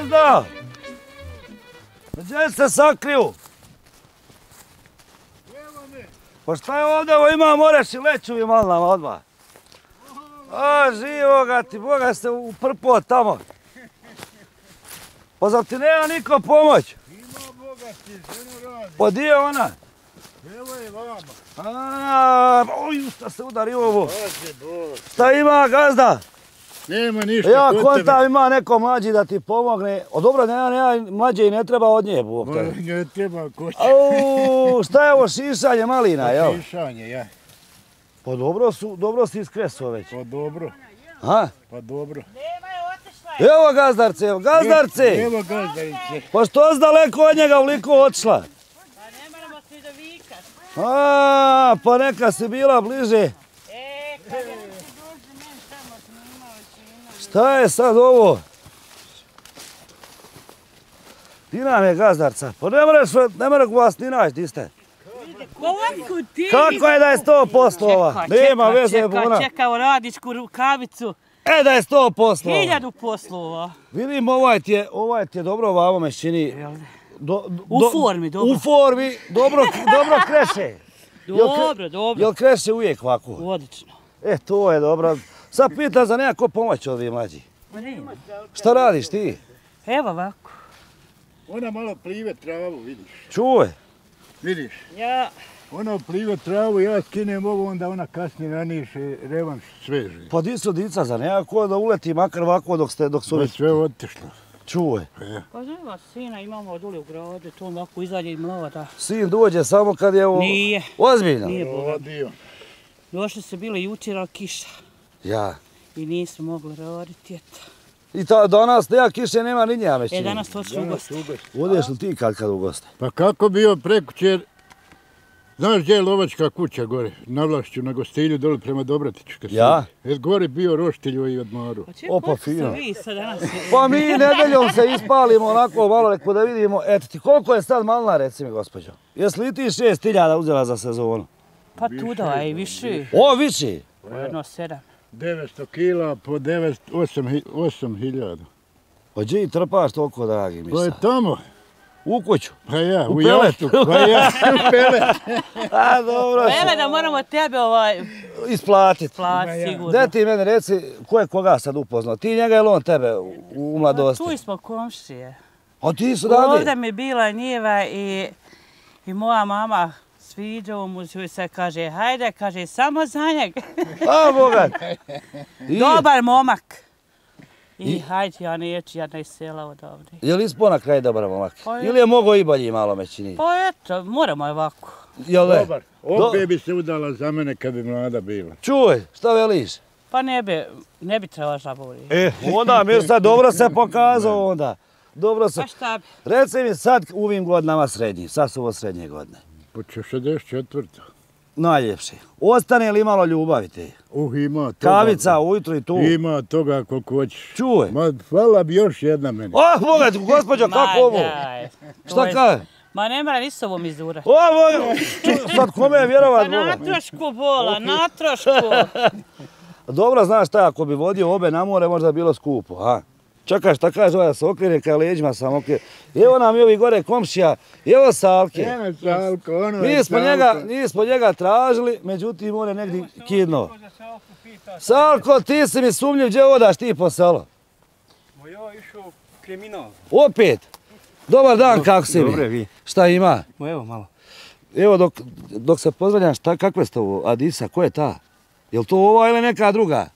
Gazda! Gdje se sakriju? Pa šta je ovdje, ovo ima moreš i leću i malo nam odmah. A, živoga ti, Boga se uprpo tamo. Pa zar ti nema niko pomoć? Ima Boga ti, ženo radi. Pa di je ona? Evo je vama. Oj, šta se udari ovo? Bože, Bože. Šta ima, Gazda? Nema ništa Ja kod kontam tebe. ima neko mlađi da ti pomogne. O dobro, nema mlađe i ne treba od nje, Bog te. Ne treba koće. Au, šta je ovo šišanje malina, jel? Šišanje, ja. Pa dobro si iskreso već. Pa dobro, A? pa dobro. Nema je otišla je. Evo Gazdarce, evo Gazdarce! Evo gazdarice. Pa što si daleko od njega uliko otišla? Pa ne moramo se do vikat. A, pa neka si bila bliže. Kad je ti duži men tamo snimao čina. Šta je sad ovo? Ti nam je Gazdarca. Pa ne moraš vas ni naći, di ste? Koliko ti? Kako je da je 100% ova? Nema veze, Bona. Čekao radičku rukavicu. Da je 100%. 1000 poslova. Vidim, ovaj ti je dobro ovamo me čini. U formi, dobro. U formi, dobro kreše. Dobro. Jel kreše uvijek ovako? Odlično. To je dobro. Sad pitam za nekako pomoć od ovih mlađi. Šta radiš ti? Evo ovako. Ona malo plive travu, vidiš. Čuj. Vidiš. Ja... Ona plive travu, ja skinem ovo, onda ona kasnije naniše revanš sveže. Pa di su dica za nekako da uleti makar ovako dok su... Da sve otišlo. Čuj. Pa nema sina, imamo od uli u gradu, to ovako izađe i mlova da... Sin dođe samo kad je ovo... Nije. Ozbiljno? Nije Boga. Odio. Došli su bili jučer, ali kiša. Ja. I nismo mogli raditi, eto. I danas nema kiše, nema ni nja već. Danas to ću u goste. Odeš li ti kad u goste? Pa kako bio prekućer, znaš gdje je lovačka kuća gore, na Vlašću, na Gostilju, dole prema Dobratiću. Ja? Gore bio roštilj i odmaru. Opa, fino. Vi sad danas... Pa mi nedeljom se ispalimo onako malo neko da vidimo. Eto ti, koliko je sad malina, reci mi, gospođo? Jesi li ti 6.000 uzela za sezonu? Pa tu da je više. O, više? Jedno 7. 900 kila po 8.000. Pa gdje i trpaš toliko, dragi mi Pa je sad? tamo. U kuću? Pa ja, u pelet. jastu. Pa ja, u pelet. A, dobro. Pele da moramo tebe Isplatit. platiti sigurno. Gde ti meni reci, ko je koga sad upoznao? Ti njega ili on tebe u mladosti? Tu smo komšije. A ti su dadi? Ovdje mi bila njiva i moja mama sviđao mu se kaže, hajde, kaže, samo za njega. A, Boga. Dobar momak. I hajde, ja neću, ja ne sela odavde. Je li ispao na kraj dobar momak? Pa Ili je mogao i bolji malo me čini? Pa eto, moramo ovako. Jel ne? Dobar. Obje bi se udala za mene kad bi mlada bila. Čuj, šta veliš? Pa ne bi trebala žabori. Onda mi sad dobro se pokazao onda. Dobro se. Pa šta bi? Reci mi sad u ovim godinama srednji, sad su ovo srednje godine. Po 64. Najljepše. Ostane li imalo ljubavi te? Ima toga. Kavica ujutru i tu. Ima toga koliko hoćeš. Čuj. Ma, hvala bi još jedna meni. Boga ti, gospođo, kako ovo? Šta kaže? Ma ne mora ni s ovom izurati. Boga, sad kome je vjerovat, Pa Boga? na trošku bola, na trošku. Dobro, znaš šta, ako bi vodio obe na more, možda bi bilo skupo, a? Čekaj, šta kaže ovaj da se okrene, kaj leđima sam okrenuo. Evo nam i ovi gore komšija, evo Salke. Evo Salko, ono je Nismo njega tražili, međutim on je negdje kidno. Salko, ti si mi sumnjiv, gdje odaš ti po selo? Ma ja išao kriminal. Opet? Dobar dan, kako si mi? Dobre, vi. Šta ima? Ma evo malo. Evo, dok se pozdravljam, kakve ste ovo? Adisa, ko je ta? Je li to ova ili neka druga?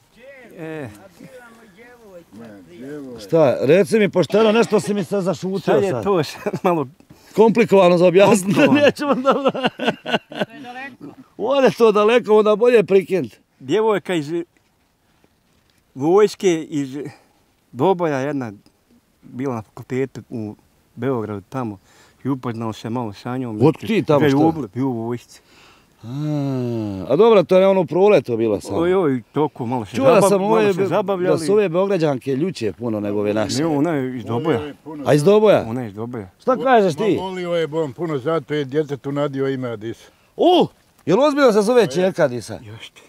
Šta, reci mi pošteno, nešto si mi se zašutio sad. Sad je to malo... Komplikovano za objasniti, nećemo da... To je daleko. Ode to daleko, onda bolje prikint. Djevojka iz vojske, iz Doboja, jedna bila na fakultetu u Beogradu tamo i upoznao se malo sa njom. Otkud ti tamo šta? Bio u vojsci. A dobro, to je ono proleto bilo samo. Oj, toliko malo se zabavljali. Da su ove Beograđanke ljuće puno nego ove naše. Ne, ona je iz Doboja. A iz Doboja? Ona je iz Doboja. Šta kažeš ti? Volio je bom puno, zato je djetetu nadio ime Adisa. Jel ozbiljno se zove čerka Adisa? Jeste.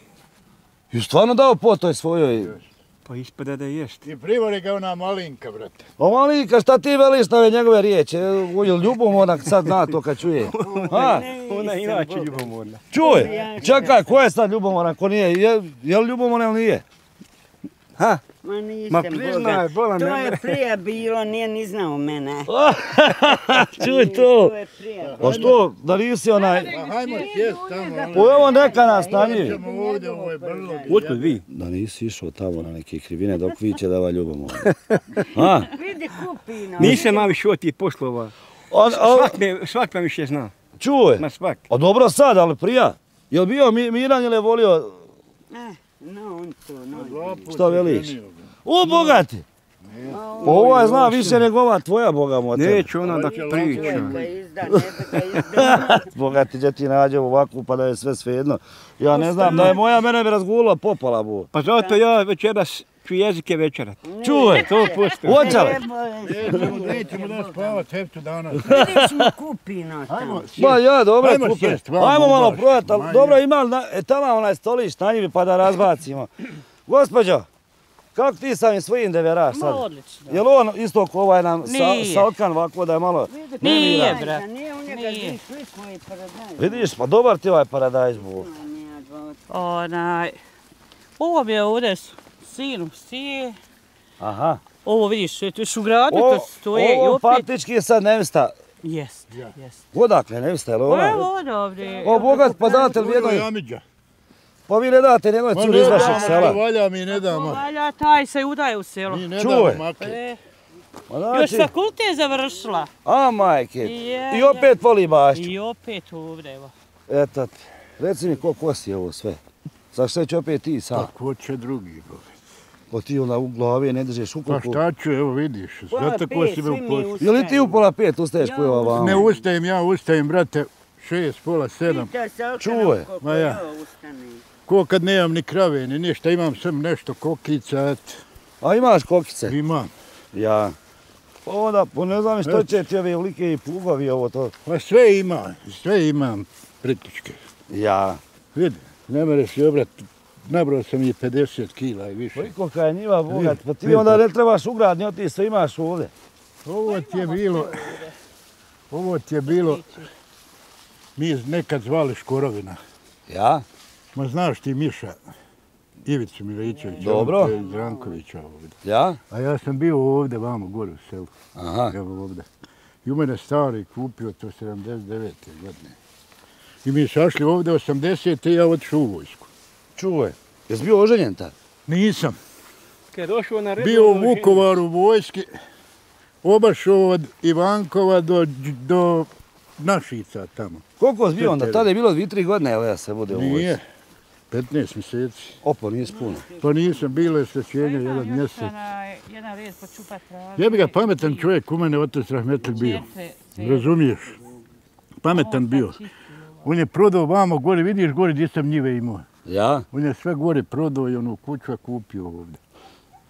I stvarno dao po toj svojoj... Pa ispada da jest. I privori ga ona malinka, brate. O Malika, šta ti veliš na ove njegove riječi? Ljubomorna sad zna to kad čuje. Ha? Ona je inače ljubomorna. Čuje, čekaj, ko je sad ljubomoran, ko nije? Je li ljubomoran ili nije? Ha? Ma nisam, Ma priznaj, bola to ne. je prije bilo, nije ni znao mene. Čuj to. To je prije. A što, da nisi onaj... Pa hajmo sjest tamo. Pa evo neka nas na njivi. Ćemo ovdje, ovo je brlo. Otkud vi? Da nisi išao tamo na neke krivine dok viće da va ljubomoran. Ha? Vidi kupino. Nisam ma više od tih poslova. Svak me više zna. Čuje. Ma svak. A dobro sad, ali prija. Jel bio miran ili je volio... No, on to, no. Šta veliš? U, bogati! Pa ovaj zna više nego ova tvoja boga moća. Neću ona da priča. Neka izda, neka izda. Bogati će ti nađem ovakvu pa da je sve svejedno. Ja ne znam, da je moja mene bi razgulila popala bu. Pa zato ja večeras ću jezike večerat. Čuje! 100%. Hoće li? Nećemo da spavat heftu danas. Vidiš mu kupino tamo. Ma ja, dobro, Ajmo kupe. sjest, vamo Ajmo malo baš, projat, ali manje. dobro ima li tamo onaj stolić na njivi pa da razbacimo. Gospođo, kako ti sa ovim svojim deveraš sad? Ma odlično. Jel on isto ko ovaj nam Nije. salkan ovako da je malo... Nije, brat. Nije u njega Nije. di sliku i paradajz. Vidiš, pa dobar ti ovaj paradajz bu. Ovo mi je ovdje sinu sije. Aha. Ovo vidiš, to je u gradu, to stoje i Ovo opet... faktički je sad nevista. Jest. Odakle nevista, jel ona? Evo odavde. O bogat, pa date li Ovo jednoj... je Amidža. Pa vi ne date jednoj curi iz vašeg sela. Valja mi ne damo. Valja, taj se udaje u selo. Mi ne Čuje. damo make. Ma Još znači, fakultet završila. a majke, Je, i opet voli bašću. I opet ovdje, evo. Eto ti, reci mi ko kosi ovo sve. Za što će opet ti sam? Ko će drugi, bože. Pa ti onda u glavi ne držeš Pa ukupku. šta ću, evo vidiš. Zato ko si me uposlao. Je li ti u pola 5 ustaješ ko je ova vama? Ne ustajem, ja ustajem, brate, 6, pola 7. Čuje. Ma ja. Ko kad nemam ni krave, ni ništa, imam sam nešto kokica, eto. A imaš kokice? Imam. Ja. Pa onda, pa ne znam što će ti ove ulike i plugovi ovo to. Pa sve imam pritičke. Ja. Vidi, ne mereš i obrat, nabrao sam i 50 kila i više. Koliko kad je njiva bogat, pa ti Vidi. onda ne trebaš ugradnji, od ti sve imaš ovdje. Ovo ti je bilo, mi nekad zvali Škorovina. Ja? Ma znaš ti Miša, Ivicu Miličevića, Dobro. iz Rankovića ovdje. Ja? A ja sam bio ovdje, vamo, gore u selu. Aha. Evo ovdje. I u mene stari kupio to 79. godine. I mi sašli ovdje 80. i ja otišao u vojsku. Čuje. Jesi bio oženjen tad? Nisam. Kad je došao na redu... Bio u Vukovaru u vojski, obašao od Ivankova do Našica tamo. Koliko si bio onda? Tada je bilo 2-3 godine, evo ja se bude u vojsku. Nije, 15 mjeseci. Opo, nisi puno. Pa nisam, bilo je svećenje jedan mjesec. Jedan red počupat travu. Ja bi ga pametan čovjek u mene otac Rahmetli bio. Razumiješ? Pametan bio. On je prodao vamo gore, vidiš gore gdje sam njive imao. Ja? On je sve gore prodao i onu kuću kupio ovdje.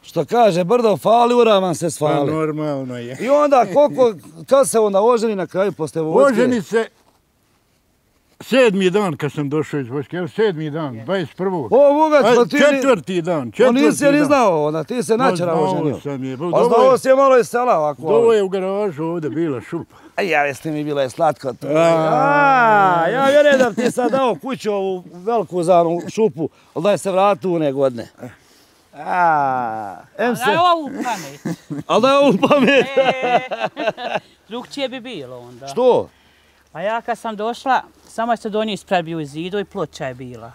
Što kaže, brdo fali, uraman se Pa svali. normalno je. I onda koliko, kad se onda oženi na kraju posle vojske? Oženi se 7. dan kad sam došao iz vojske, evo 7. dan, 21. O, bogat, pa ti... 4. dan, 4. On nisi je ni dan. znao, onda ti se načera oženio. Znao sam je. A znao si je malo iz sela ovako. Ovo je u garažu ovdje bila šupa. A ja, jeste mi bilo je slatko to. Ja vjerujem da ti sad dao kuću ovu veliku za onu šupu, ali da je se vrati u ne godine. Ali da je ovo u pamet. Ali da je ovo pamet. Drugčije bi bilo onda. Što? Pa ja kad sam došla, samo se do njih ispred bio zidu i ploča je bila.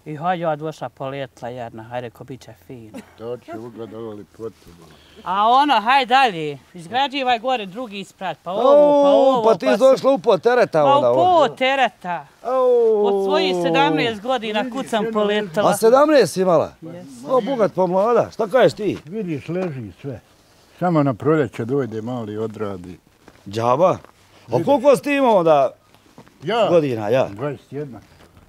I hajde ja došla poletla jedna, hajde ko bit će fino. To će ugledovali potrebu. A ono, hajde dalje, izgrađivaj gore drugi ispred, pa ovo, pa ovo. Pa ti si došla u pod tereta Pa onda. u pod tereta. Od svojih 17 godina kud sam A poletala. 17 imala? O, bogat pa mlada, šta kažeš ti? Vidiš, leži sve. Samo na proljeće dojde mali odradi. Džaba? A koliko si ti imao onda Ja, godina, ja? 21.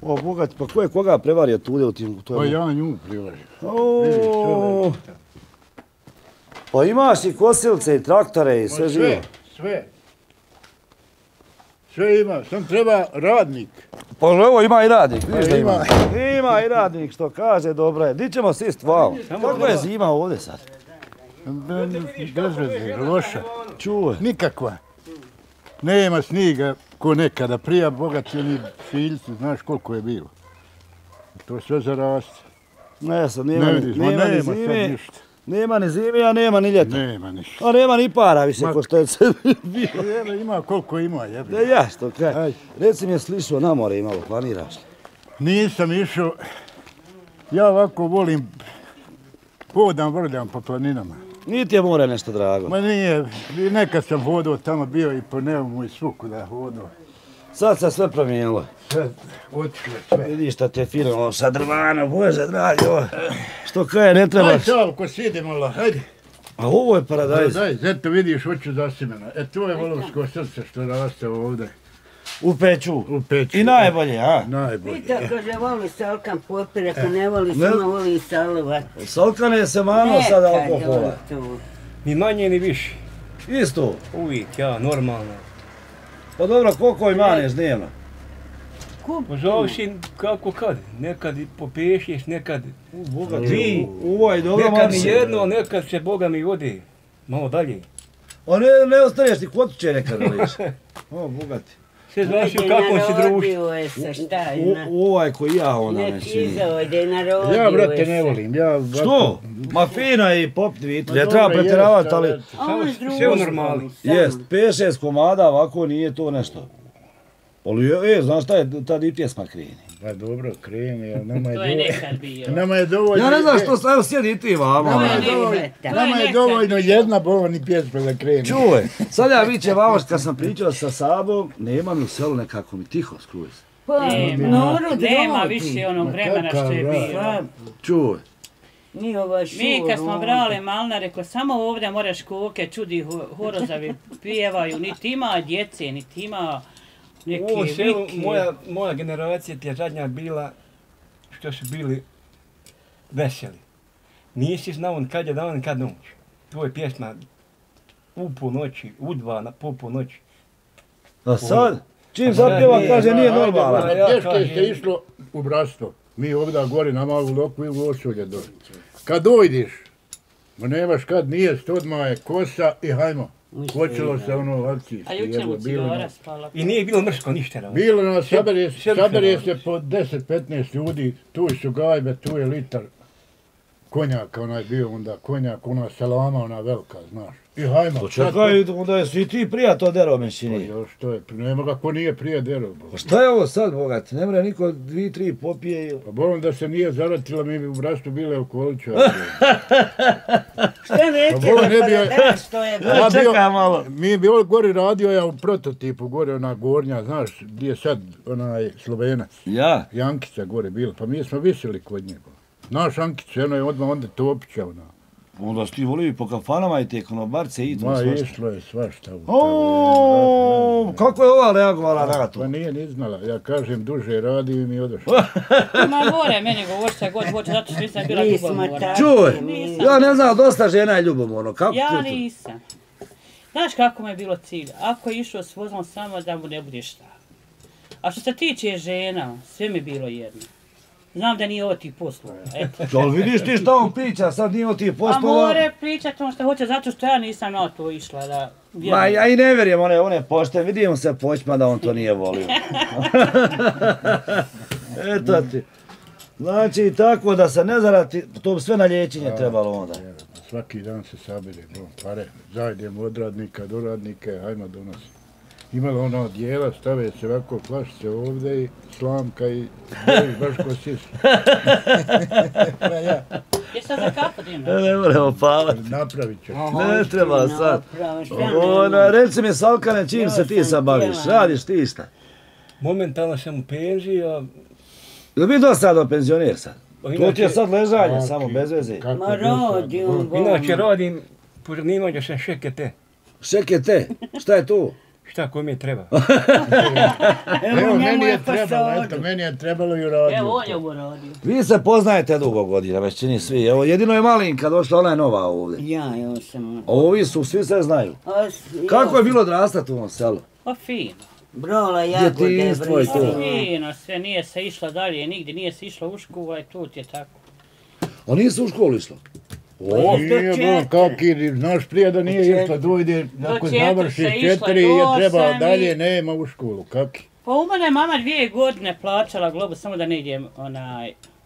O, bogat, pa ko je koga prevario tude u tim... Pa ja nju privažim. O, pa imaš i kosilce i traktore i sve živo. Sve ima, sam treba radnik. Pa evo ima i radnik, vidiš da ima. Ima. Ima i radnik što kaže, dobro je. Di ćemo sist vamo? Kako je zima ovdje sad? Bez veze, loša. Čuj. Nikakva. Nema sniga ko nekada. Prija bogati oni filjci, znaš koliko je bilo. To sve zaraste. Ne sad, Ne nema vidiš, ma ni nema sad zime. ništa. Nema ni zime, a nema ni ljeta. Nema ništa. A nema ni para više ko što je sad bilo. Evo ima koliko ima, jebi. Da ja što kaj. Aj. Reci mi je slišao na more imalo, planiraš li? Nisam išao. Ja ovako volim hodam, vrljam po planinama. Niti je more nešto drago. Ma nije, nekad sam hodao tamo, bio i po Neumu i svuku da hodao. Sad se sve promijenilo. Sad otišlo sve. Vidiš šta te fino, ovo sa drvana, bože dragi, ovo. Što kaj, ne trebaš. Aj, Salko, sidi malo, hajde. A ovo je paradajz. Daj, eto vidiš, hoću zasimena. E, to je volovsko srce što raste ovdje. U peću. U peću. I najbolje, a? Najbolje. I tako da voli Salkan popir, ako ne voli, samo voli salovat. Salkane se mano sada alkohola. Ni manje ni više. Isto. Uvijek, ja, normalno. Pa dobro, koliko imaneš dnevno? Zavisi kako kad. Nekad i popešeš, nekad Dvi. Ovo je dobro, nekad ni Marse. jedno, a nekad se Boga mi ode. Malo dalje. A ne ostaneš ti kod kuće nekad voliš. O, bogati. Sve zavisi u kakvom si društvu. Narodio je se, šta je. Ovaj koji ja ona Neki neće nije. izovde, narodio Ja, je brate, se. ne volim. Ja, Što? Ma fina i pop vitri, ne Ma treba dobro, pretjeravati, jest, ali... ali- Ovo je Sve u društvo, normali. samo. Jest, 5-6 komada, ovako nije to nešto. Ali, znaš šta je, tad i pjesma kreni. Pa dobro, kreni, ali nama je To je dovoljno. nekad bilo. Nama je dovoljno. Ja ne znam što, evo sjedi i ti vama. Nama ono. je dovoljno, To je nama je nekad dovoljno bilo. jedna bolni pjesma da kreni. Čuj, sad ja viće vamo kad sam pričao sa Sabom, nema mi u selu nekako mi tiho skroz. Pa, narod Nema rodi. više onog Ma vremena što je kakav bilo. Pa, Čuj. mi ovaj šur. Mi kad smo brali malna, rekao, samo ovdje moraš koke, čudi horozavi pjevaju, niti ima djece, niti ima neki U selu viki. moja generacija ti je zadnja bila što su bili veseli. Nisi znao kad je dan, kad noć. To je pjesma u ponoći, u 2 po ponoći. A sad? Čim zapjeva kaže nije normalno. Ja Teško kažem- ste išlo u bratstvo. Mi ovdje gori na malu loku i u Osulje došli. Kad dojdiš, ma nemaš kad nije, odmah je kosa i hajmo. Počelo se ono akcijski. A jučer mu cigara spala. I nije bilo mrsko ništa. ne. Bilo nas, sabere Sjeli se po 10-15 ljudi, tu su gajbe, tu je litar konjaka, onaj bio onda konjak, ona salama, ona velika, znaš. I hajmo. Pa čekaj, onda je svi ti prijat od Deromenšini. Još to je, nema ga ko nije prije derao. Pa šta je ovo sad, bogati? Ne mre niko 2-3 popije ili... Pa bolam da se nije zaratila, mi bi u brastu bile u Koliću. Šta neće Pa Boga ne bi- da što je Ja bio- Čekaj malo. Mi bi ovdje gori radio, ja u prototipu, gore ona gornja, znaš, gdje je sad onaj Slovenac. Ja? Jankica gore bila, pa mi smo visili kod njega. Naš Ankica, ono je odmah onda Topića, ona. Onda su ti volili po kafanama i te konobarce i to Ma svašta. išlo je svašta. O, kako je ova reagovala na to? Pa nije ni znala, ja kažem duže radi i mi odošlo. Ma more meni govori šta god hoće, zato što nisam bila Mi smo ljubomorna. takvi. Čuj, Nisam. ja ne znam, dosta žena je ljubomorno. Kako Ja ti to? nisam. Znaš kako mi je bilo cilj? Ako je išao s vozom samo da mu ne bude šta. A što se tiče žena, sve mi je bilo jedno. Znam da nije ovo tih poslova, eto. Ali vidiš ti šta on priča, sad nije od tih A poslova. more pričati ono što hoće, zato što ja nisam na to išla da Ma vjerujem. ja i ne vjerujem, one pošte, vidimo se počma da on to nije volio. Eto ti. Znači, tako da se ne zarati, to bi sve na liječenje trebalo onda. Svaki dan se sabire, bom, pare, zajedemo od radnika do radnike, hajmo donosi. Imalo ono dijela, stave se ovako flašice ovdje i slamka i bojiš baš ko sis. Pa ja, Jesi sad za kapu dima? Ne moramo palati. napravit ću. Ne treba sad. Pravo, šta Reci mi, Salkane, čim se ti sad baviš? Radiš ti šta? Momentalno sam u penziji, a Jel bi do sad penzioner sad? To ti je inače- sad ležanje, Kaki, samo bez veze. kako Ma bi sad, rodi on, inače radim po zanimanju sam šekete. Šeke te, šta je tu? Šta kome treba? Evo, meni njemu je je trebalo, fasadu. eto, meni je trebalo i uradio. Evo, on je ovo radio. Vi se poznajete dugo godina, već čini svi. Evo, jedino je Malinka došla, ona je nova ovdje. Ja, sam. Ovi su, svi se znaju. Kako je bilo odrastati u ovom selu? Pa fino. Brola jagode, Djetinjstvo je to. brisala. Fino, sve nije se išlo dalje, nigdje nije se išlo u školu, i tu ti je tako. A nisu u školu išlo? O, Nije bilo kakvi, znaš prije da nije išlo, dojde, ako četiri završi se išlo, 4 je do treba osam dalje, i- nema u školu, kaki. Pa u mene je mama 2 godine plaćala globus, samo da ne idem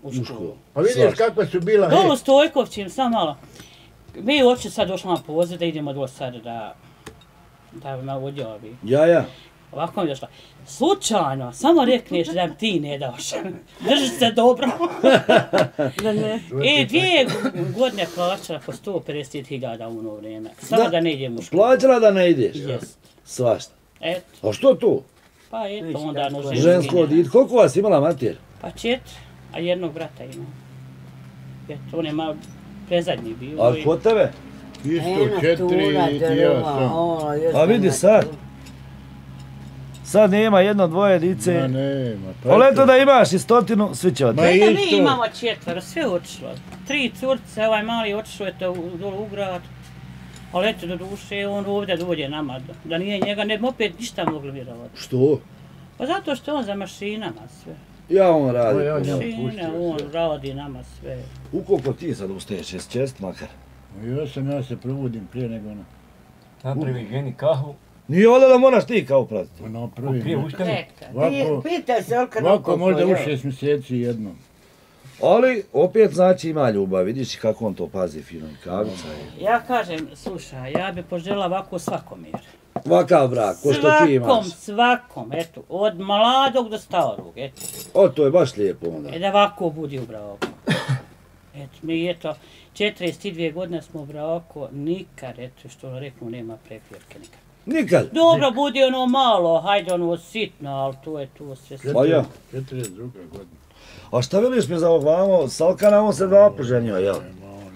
u školu. Pa vidiš Svašta. kakva su bila, Dolu u Stojkovćim, samo malo. Mi uopće sad došla na poziv da idemo do sad da me odjavi. ja. Ovako mi je došla. Slučajno, samo rekneš da mi ti ne daš. Drži se dobro. Da ne. I 2 godine plaćala po 150.000 u ono vrijeme. Samo da ne idem u školu. Plaćala da ne ideš? Jest. Svašta. Eto, A što tu? pa eto, Viš onda kako no je. Žensko dite. Koliko vas imala mater? Pa 4, a jednog brata imam. Eto, on je malo prezadnji bio. A kod tebe? isto Ena 4 tura, i ja drva, sam. ovo, još A vidi nema sad. tu. Sad nema jedno, dvoje Ma dice. nema, pa Ali eto. eto da imaš i 100, svi će od Ma tebe. Eto, isto. mi imamo 4, sve otišlo. 3 curce, ovaj mali otišao je to dole u grad. Ali eto, do duše, on ovdje dođe nama. Da nije njega, ne bi opet ništa mogli vjerovati. Što? Pa zato što je on za mašinama sve. Ja on radi. O, ja njemu Mašine, pustio on sve. radi nama sve. Ukoliko ti sad ustaješ, jes čest makar. Ja se probudim prije nego ona. Napravi ženi kahu, Nije ovdje da moraš ti kao pratiti. Ono prvi. prije ustane. Čekaj. Ovako, Pitaj se Olka ovako možda u evo. 6 mjeseci jednom. Ali opet znači ima ljubav, vidiš kako on to pazi fino i kavica je. Ja kažem, slušaj, ja bi poželjela ovako svakom jer. Ovakav brak, ko što ti imaš. Svakom, eto, od mladog do starog, eto. O, to je baš lijepo onda. Da ovako budi u braku. Eto, mi eto, 42 godine smo u braku, nikad, eto, što reknu, nema prepirke nikad. Nikad. Dobro, budi ono malo, hajde ono sitno, ali to je tu sve. Pa ja. 42. godina. A šta veliš mi za ovog vamo, Salkana, on se 2 poženio, jel?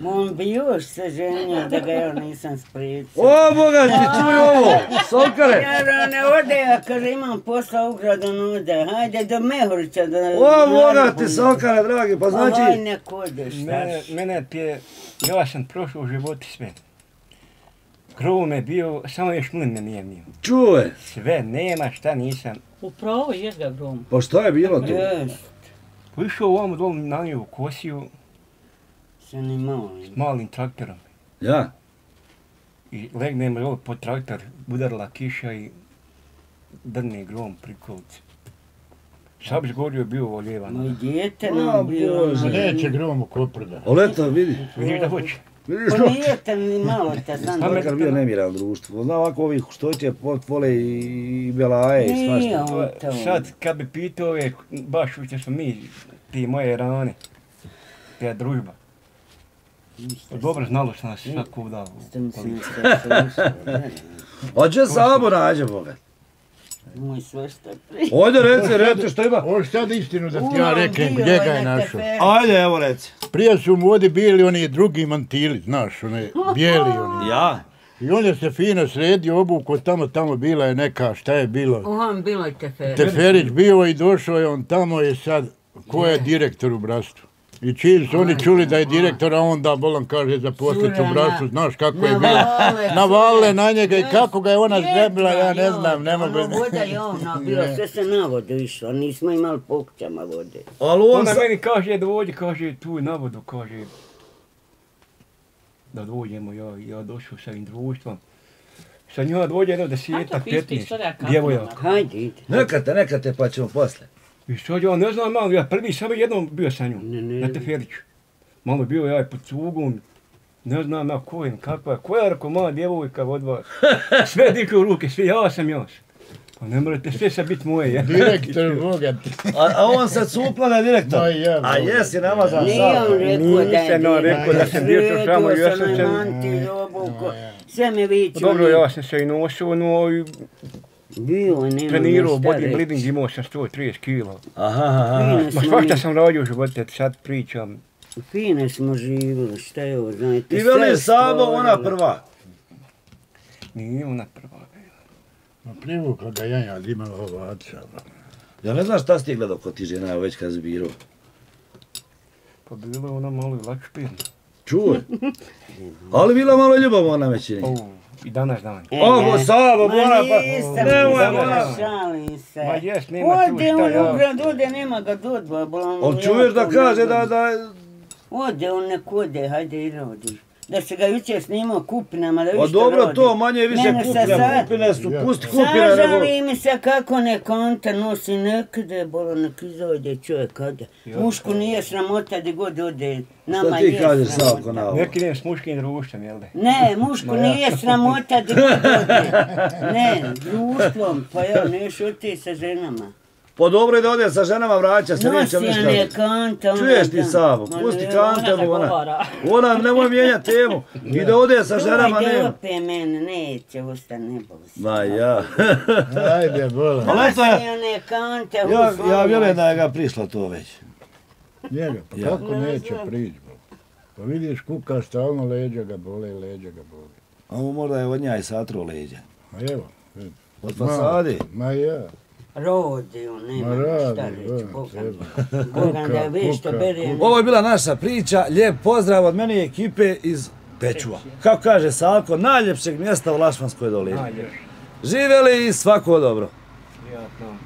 On bi još se ženio da ga ja nisam spriječio. O, Boga ti, čuj ovo, Salkane! Ja ne ode, ja kaže imam posla u gradu, ode, hajde do Mehurića da... O, Boga ti, Salkane, dragi, pa Aj, znači... nek odeš, Mene ti je, ja sam prošao u životu sve. Krov me bio, samo još mlin me nije bio. Čuje, Sve, nema šta nisam. Upravo jest ga grom. pa šta je bilo tu? Jest, Išao ovom dolu na nju kosiju se ni malo. s malim traktorom. Ja? I legnemo dole pod traktor, udarila kiša i drne grom prikovci. Sad bi gorio bio voljevan. Moj dijete O, nam bio... Bože. Ma neće grom u Koprda. Ali eto, vidi, Vidiš da hoće. vidiš Pa što? nije te ni malo te sam... Salkan bio nemiran u društvu. Zna ovako ovih što će vole i belaje i Nije svašta. on to. Sad kad bi pitao ove, baš što smo mi, ti moje rane, te družba. Dobro znalo što nas svako dao. Ste mislim se slušao, Ođe samo nađe, Boga. moj sve što prije. Ojde, reci što ima. Ovo sad istinu da ti ja reknem gdje ga je našao. Ajde, evo reci. Prije su mu ovdje bili oni drugi mantili, znaš, one bijeli oni. Ja? I on je se fino sredio, obuko tamo bila je neka, šta je bilo? On bilo je tefer. Teferić bio i došao je on tamo je sad, ko je direktor u Brastu? I čim su oni čuli da je direktor, a onda bolan kaže za poslicu u Brastu, znaš kako je bilo. Navalile na njega i kako ga je ona zrebila, ja ne znam, ne mogu... Ono voda je ona bila, sve se na vodu išlo, nismo imali po kućama vode. Ali on Onda sa... meni kaže dođi, kaže tu na vodu, kaže da dođemo, ja došao sa ovim društvom. Sa njima dođe jedno 10-15 djevojaka. Hajde, ide. Neka te, pa ćemo posle. I sad ja ne znam malo, ja prvi samo jednom bio sa njom, Ne. na Teferiću. Malo bio ja i pod cugom, ne znam ja ko je, kakva je, koja je rekao moja djevojka od vas. Sve dike u ruke, sve ja sam. Pa ne morate sve sad biti moje, ja. Direktor, bogat. A on sad supla na direktor. Ma ja, A jesi namazan Nije sam. on rekao da je Nisam on rekao da sam bio tu samo, ja sam se... Sve me viću. Dobro, ja sam se i nosio, no i Bio, nema trenirao šta bodybuilding, reći. imao sam 130 kila. Aha. Fine Ma smo svašta mi- sam radio u životu, sad pričam. Fine smo živjeli, šta je ovo, znate. I sve veli Sabo, ona stvorili. prva. Nije ona prva. Ma privukla ga janja, ali imala ovaca. Ja ne znam šta si ti gledao kod ti žena, već kad zbirao. Pa bila je ona malo i lačpirna. Čuj. Ali bila malo ljubavna većina. I danas dan. Ovo, Savo, mora pa... Nisam, Nemoj, nisam, mora. šalim se. Ma jes, nema tu Ode šta on ja. u grad, ode, nema ga dodva, bolam. On čuješ da kaže da... Ode, on nek ode, hajde i rodi. Da se ga jučer snimao kupinama, da Pa viš što dobro, rodi. to manje više Mene se sad- kupine su, pusti kupine nego... Sažali mi se kako ne konta nosi nekde, bolo nek izode čovjek kada. Mušku nije sramota gdje god ode, nama Šta ti je kažeš, Savko, sramota. na ovo? Neki idem s muškim društvom, jel da? Ne, mušku nije sramota gdje god ode. Ne, društvom, pa ja neš oti sa ženama. Pa dobro je da ode sa ženama vraća se, neće Nosi ništa. one kanta. Čuješ ti, Savo, pusti kante, Ona zagovara. ona nemoj mijenjati temu. I da ode sa ženama Ajde nema. opet mene, neće, ostane ne boli se. Ma ja. Ajde, bola. Ali eto Nosi one kante, ja vjerujem da je ga prišlo to već. Njega, pa Ja. kako neće prići, bola? Pa vidiš kuka stalno, leđa ga bole, leđa ga bole. A ovo možda je od nja i satro leđa. Ma evo, vidi. Od fasadi. Ma ja. Rodi on, nema Ma šta radi, reći, da, Boga. treba. Boga da vi što bere. Ovo je bila naša priča, lijep pozdrav od mene i ekipe iz Pečuva. Kako kaže Salko, najljepšeg mjesta u Lašmanskoj dolini. Ajde, Živjeli i svako dobro. prijatno.